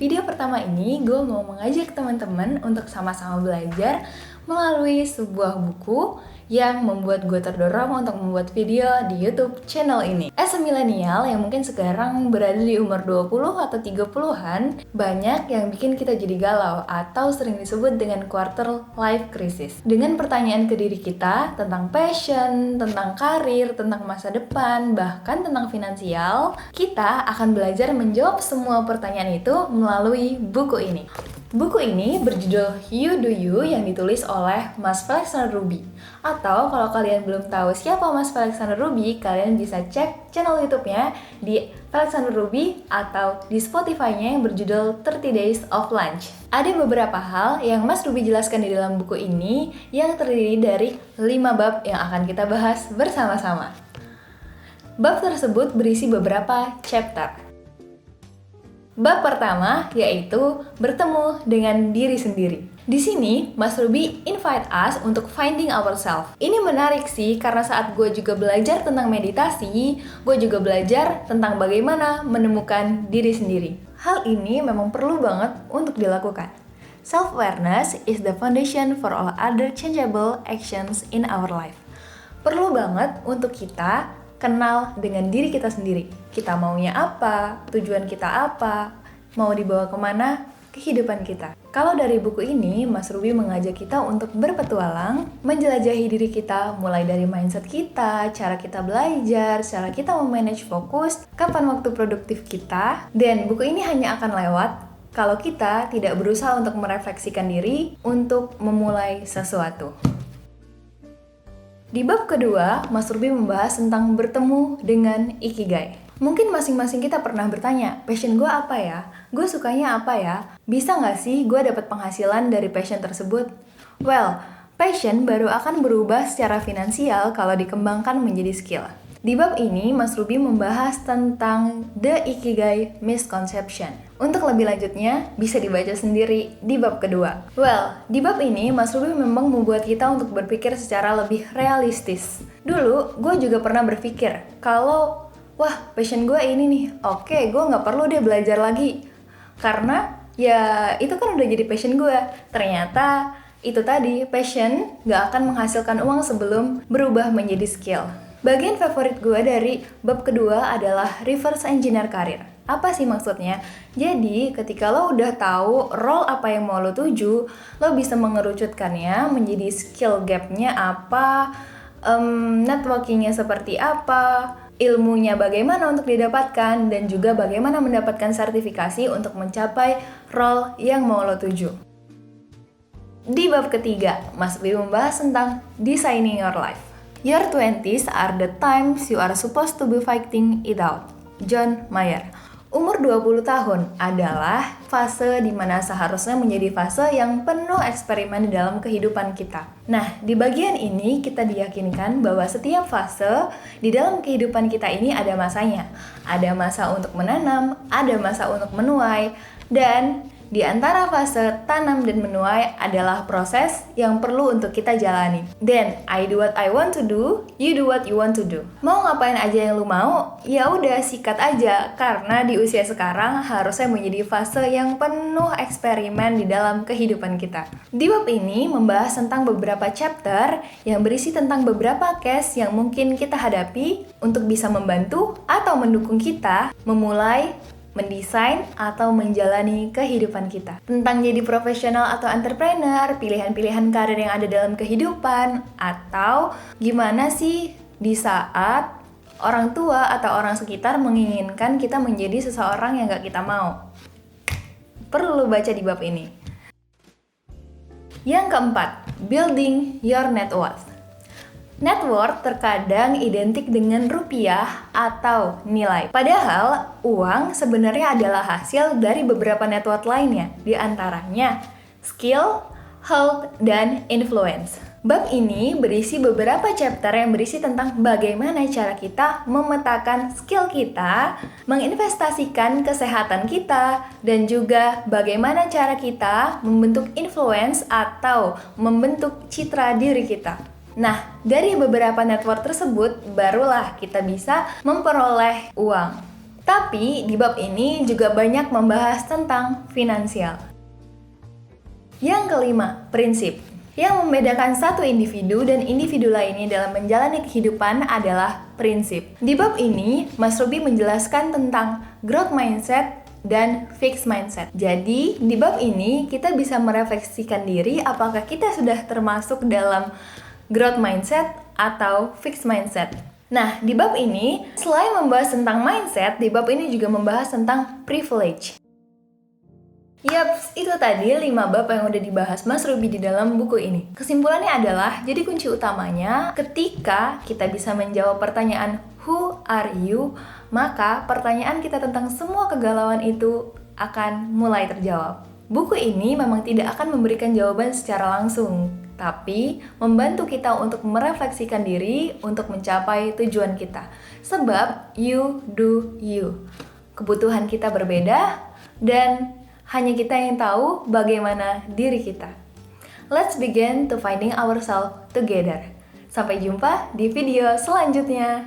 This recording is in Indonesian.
video pertama ini, gue mau mengajak teman-teman untuk sama-sama belajar melalui sebuah buku yang membuat gue terdorong untuk membuat video di YouTube channel ini. As a milenial yang mungkin sekarang berada di umur 20 atau 30-an, banyak yang bikin kita jadi galau atau sering disebut dengan quarter life crisis. Dengan pertanyaan ke diri kita tentang passion, tentang karir, tentang masa depan, bahkan tentang finansial, kita akan belajar menjawab semua pertanyaan itu melalui buku ini. Buku ini berjudul You Do You yang ditulis oleh Mas Felixandre Ruby. Atau kalau kalian belum tahu siapa Mas Felixandre Ruby, kalian bisa cek channel YouTube-nya di Felixandre Ruby atau di Spotify-nya yang berjudul 30 Days of Lunch. Ada beberapa hal yang Mas Ruby jelaskan di dalam buku ini yang terdiri dari 5 bab yang akan kita bahas bersama-sama. Bab tersebut berisi beberapa chapter. Bab pertama yaitu bertemu dengan diri sendiri. Di sini, Mas Ruby invite us untuk finding ourselves. Ini menarik sih, karena saat gue juga belajar tentang meditasi, gue juga belajar tentang bagaimana menemukan diri sendiri. Hal ini memang perlu banget untuk dilakukan. Self-awareness is the foundation for all other changeable actions in our life. Perlu banget untuk kita kenal dengan diri kita sendiri. Kita maunya apa, tujuan kita apa, mau dibawa kemana kehidupan kita. Kalau dari buku ini, Mas Ruby mengajak kita untuk berpetualang, menjelajahi diri kita mulai dari mindset kita, cara kita belajar, cara kita memanage fokus, kapan waktu produktif kita, dan buku ini hanya akan lewat kalau kita tidak berusaha untuk merefleksikan diri untuk memulai sesuatu. Di bab kedua, Mas Ruby membahas tentang bertemu dengan Ikigai. Mungkin masing-masing kita pernah bertanya, passion gue apa ya? Gue sukanya apa ya? Bisa nggak sih gue dapat penghasilan dari passion tersebut? Well, passion baru akan berubah secara finansial kalau dikembangkan menjadi skill. Di bab ini, Mas Ruby membahas tentang The Ikigai Misconception. Untuk lebih lanjutnya, bisa dibaca sendiri di bab kedua. Well, di bab ini, Mas Ruby memang membuat kita untuk berpikir secara lebih realistis. Dulu, gue juga pernah berpikir, kalau, wah, passion gue ini nih, oke, gue nggak perlu deh belajar lagi. Karena, ya, itu kan udah jadi passion gue. Ternyata, itu tadi, passion nggak akan menghasilkan uang sebelum berubah menjadi skill. Bagian favorit gue dari bab kedua adalah reverse engineer karir. Apa sih maksudnya? Jadi, ketika lo udah tahu role apa yang mau lo tuju, lo bisa mengerucutkannya menjadi skill gap-nya apa, networking-nya seperti apa, ilmunya bagaimana untuk didapatkan, dan juga bagaimana mendapatkan sertifikasi untuk mencapai role yang mau lo tuju. Di bab ketiga, Mas Ruby membahas tentang designing your life. Your 20s are the times you are supposed to be fighting it out. John Mayer. Umur 20 tahun adalah fase di mana seharusnya menjadi fase yang penuh eksperimen di dalam kehidupan kita. Nah, di bagian ini kita diyakinkan bahwa setiap fase di dalam kehidupan kita ini ada masanya. Ada masa untuk menanam, ada masa untuk menuai, dan di antara fase tanam dan menuai adalah proses yang perlu untuk kita jalani. Then, I do what I want to do, you do what you want to do. Mau ngapain aja yang lu mau, ya udah sikat aja. Karena di usia sekarang harusnya menjadi fase yang penuh eksperimen di dalam kehidupan kita. Di bab ini membahas tentang beberapa chapter yang berisi tentang beberapa case yang mungkin kita hadapi untuk bisa membantu atau mendukung kita memulai, mendesain, atau menjalani kehidupan kita. Tentang jadi profesional atau entrepreneur, pilihan-pilihan karir yang ada dalam kehidupan, atau gimana sih di saat orang tua atau orang sekitar menginginkan kita menjadi seseorang yang gak kita mau. Perlu baca di bab ini. Yang keempat, building your net worth. Net worth terkadang identik dengan rupiah atau nilai. Padahal, uang sebenarnya adalah hasil dari beberapa net worth lainnya, di antaranya skill, health, dan influence. Bab ini berisi beberapa chapter yang berisi tentang bagaimana cara kita memetakan skill kita, menginvestasikan kesehatan kita, dan juga bagaimana cara kita membentuk influence atau membentuk citra diri kita. Nah, dari beberapa network tersebut, barulah kita bisa memperoleh uang. Tapi di bab ini juga banyak membahas tentang finansial. Yang kelima, prinsip. Yang membedakan satu individu dan individu lainnya dalam menjalani kehidupan adalah prinsip. Di bab ini, Mas Ruby menjelaskan tentang growth mindset dan fixed mindset. Jadi, di bab ini kita bisa merefleksikan diri apakah kita sudah termasuk dalam growth mindset atau fixed mindset. Nah, di bab ini, selain membahas tentang mindset, di bab ini juga membahas tentang privilege. Yaps, itu tadi 5 bab yang udah dibahas Mas Ruby di dalam buku ini. Kesimpulannya adalah, jadi kunci utamanya ketika kita bisa menjawab pertanyaan who are you, maka pertanyaan kita tentang semua kegalauan itu akan mulai terjawab. Buku ini memang tidak akan memberikan jawaban secara langsung, tapi membantu kita untuk merefleksikan diri untuk mencapai tujuan kita. Sebab you do you. Kebutuhan kita berbeda dan hanya kita yang tahu bagaimana diri kita. Let's begin to finding ourselves together. Sampai jumpa di video selanjutnya.